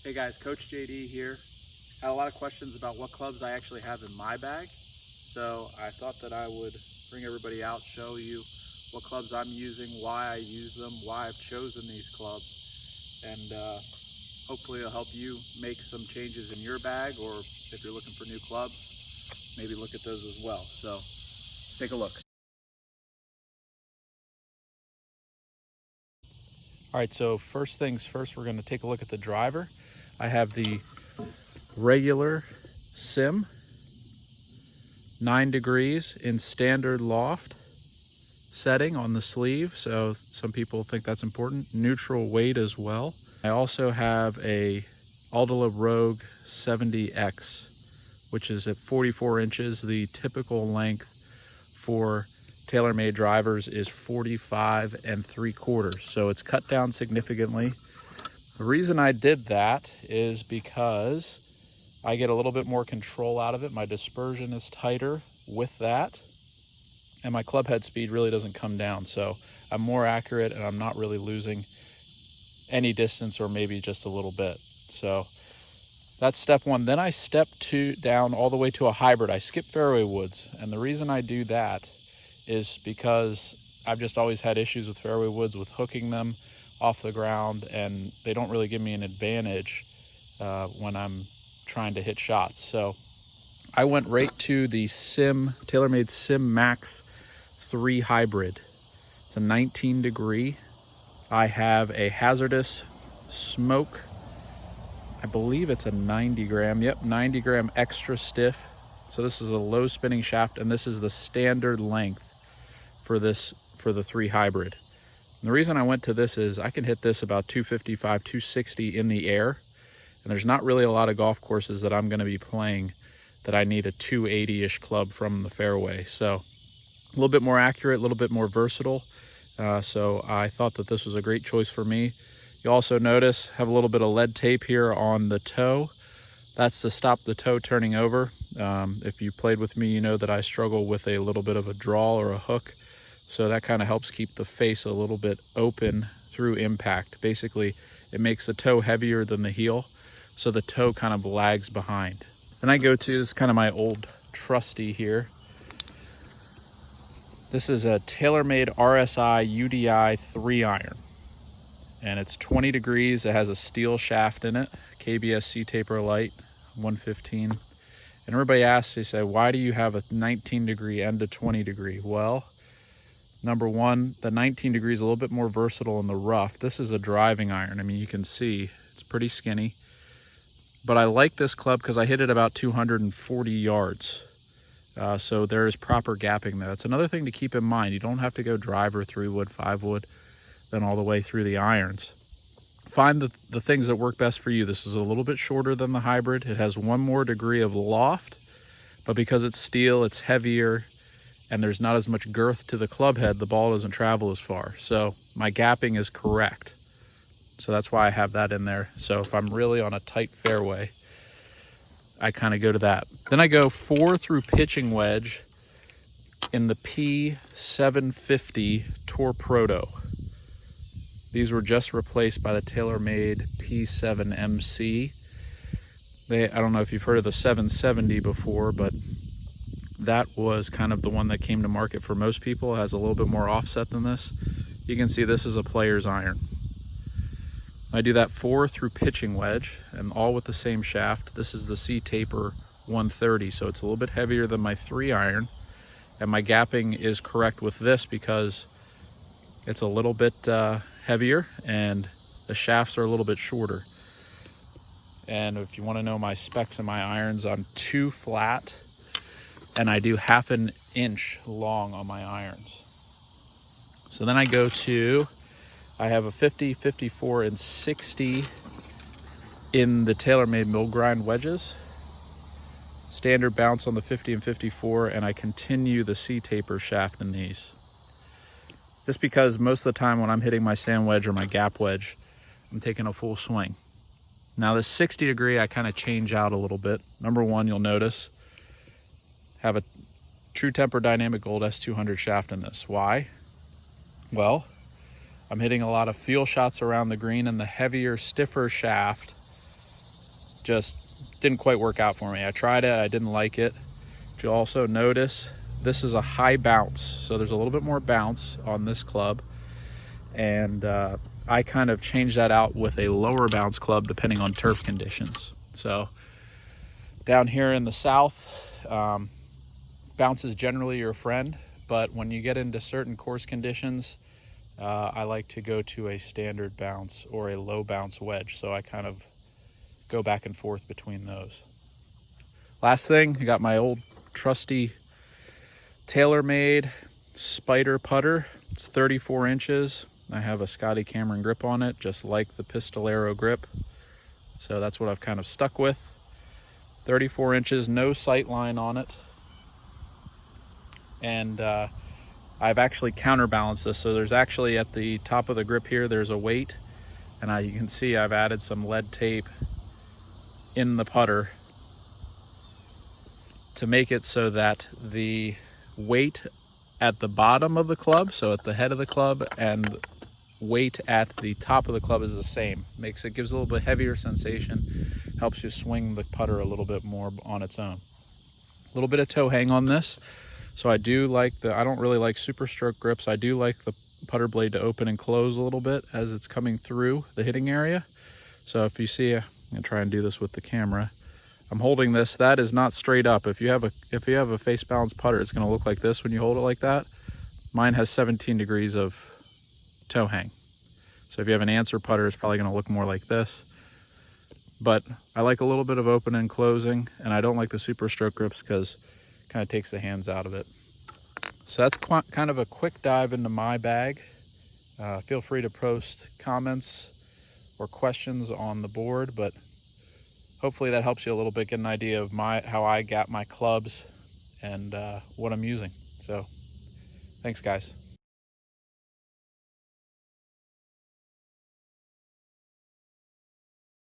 Hey guys, Coach JD here. I had a lot of questions about what clubs I actually have in my bag. So I thought that I would bring everybody out, show you what clubs I'm using, why I use them, why I've chosen these clubs, and hopefully it'll help you make some changes in your bag, or if you're looking for new clubs, maybe look at those as well. So take a look. All right, so first things first, we're going to take a look at the driver. I have the regular sim, 9 degrees in standard loft setting on the sleeve, so some people think that's important. Neutral weight as well. I also have a Aldila Rogue 70X, which is at 44 inches. The typical length for TaylorMade drivers is 45 3/4, so it's cut down significantly. The reason I did that is because I get a little bit more control out of it. My dispersion is tighter with that, and my club head speed really doesn't come down. So I'm more accurate and I'm not really losing any distance, or maybe just a little bit. So that's step one. Then I step down all the way to a hybrid. I skip fairway woods. And the reason I do that is because I've just always had issues with fairway woods, with hooking them off the ground, and they don't really give me an advantage when I'm trying to hit shots. So I went right to the TaylorMade Sim Max 3 Hybrid. It's a 19 degree. I have a hazardous smoke. I believe it's a 90 gram. Yep, 90 gram extra stiff. So this is a low spinning shaft, and this is the standard length for the 3 Hybrid. And the reason I went to this is I can hit this about 255, 260 in the air. And there's not really a lot of golf courses that I'm going to be playing that I need a 280-ish club from the fairway. So a little bit more accurate, a little bit more versatile. So I thought that this was a great choice for me. You also notice have a little bit of lead tape here on the toe. That's to stop the toe turning over. If you played with me, you know that I struggle with a little bit of a draw or a hook. So that kind of helps keep the face a little bit open through impact. Basically, it makes the toe heavier than the heel, so the toe kind of lags behind. Then I go to, this is kind of my old trusty here. This is a TaylorMade RSI UDI 3 iron. And it's 20 degrees. It has a steel shaft in it, KBS C-Taper Light, 115. And everybody asks, they say, why do you have a 19 degree and a 20 degree? Well, number one, the 19 degree is a little bit more versatile in the rough. This is a driving iron. I mean, you can see it's pretty skinny. But I like this club because I hit it about 240 yards. So there is proper gapping there. That's another thing to keep in mind. You don't have to go driver, 3-wood, 5-wood, then all the way through the irons. Find the things that work best for you. This is a little bit shorter than the hybrid. It has 1 more degree of loft, but because it's steel, it's heavier, and there's not as much girth to the club head, the ball doesn't travel as far. So my gapping is correct. So that's why I have that in there. So if I'm really on a tight fairway, I kind of go to that. Then I go 4 through pitching wedge in the P750 Tour Proto. These were just replaced by the TaylorMade P7MC. I don't know if you've heard of the 770 before, but that was kind of the one that came to market for most people. It has a little bit more offset than this. You can see this is a player's iron. I do that 4 through pitching wedge, and all with the same shaft. This is the C-Taper 130, so it's a little bit heavier than my 3 iron, and my gapping is correct with this because it's a little bit heavier and the shafts are a little bit shorter. And if you want to know my specs of my irons, I'm 2 flat, and I do 1/2 inch long on my irons. So then I go to, I have a 50, 54, and 60 in the TaylorMade mill grind wedges. Standard bounce on the 50 and 54, and I continue the C-Taper shaft in these. Just because most of the time when I'm hitting my sand wedge or my gap wedge, I'm taking a full swing. Now this 60 degree, I kind of change out a little bit. Number one, you'll notice, have a True Temper Dynamic Gold S200 shaft in this. Why? Well, I'm hitting a lot of feel shots around the green, and the heavier, stiffer shaft just didn't quite work out for me. I tried it, I didn't like it. But you'll also notice this is a high bounce, so there's a little bit more bounce on this club, and I kind of changed that out with a lower bounce club depending on turf conditions. So down here in the south, bounce is generally your friend, but when you get into certain course conditions, I like to go to a standard bounce or a low bounce wedge, so I kind of go back and forth between those. Last thing, I got my old trusty TaylorMade Spider putter. It's 34 inches. I have a Scotty Cameron grip on it, just like the Pistolero grip. So that's what I've kind of stuck with. 34 inches, no sight line on it. And I've actually counterbalanced this. So there's actually at the top of the grip here, there's a weight. And you can see I've added some lead tape in the putter to make it so that the weight at the bottom of the club, so at the head of the club, and weight at the top of the club is the same. Gives a little bit heavier sensation, helps you swing the putter a little bit more on its own. A little bit of toe hang on this. So I don't really like super stroke grips. I do like the putter blade to open and close a little bit as it's coming through the hitting area. So if you see, I'm gonna try and do this with the camera. I'm holding this, that is not straight up. If you have a face balanced putter, it's gonna look like this when you hold it like that. Mine has 17 degrees of toe hang. So if you have an answer putter, it's probably gonna look more like this. But I like a little bit of open and closing, and I don't like the super stroke grips because it kind of takes the hands out of it. So that's kind of a quick dive into my bag. Feel free to post comments or questions on the board, but hopefully that helps you a little bit get an idea of how I got my clubs and what I'm using. So thanks, guys.